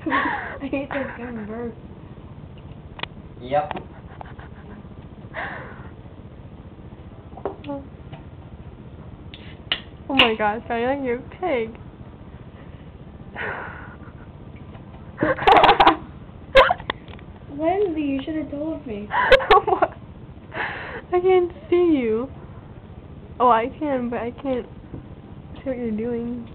I hate this kind of burp. Yep. Oh my gosh, I like you're a pig. Lindsay, you should have told me. What? I can't see you. Oh, I can, but I can't see what you're doing.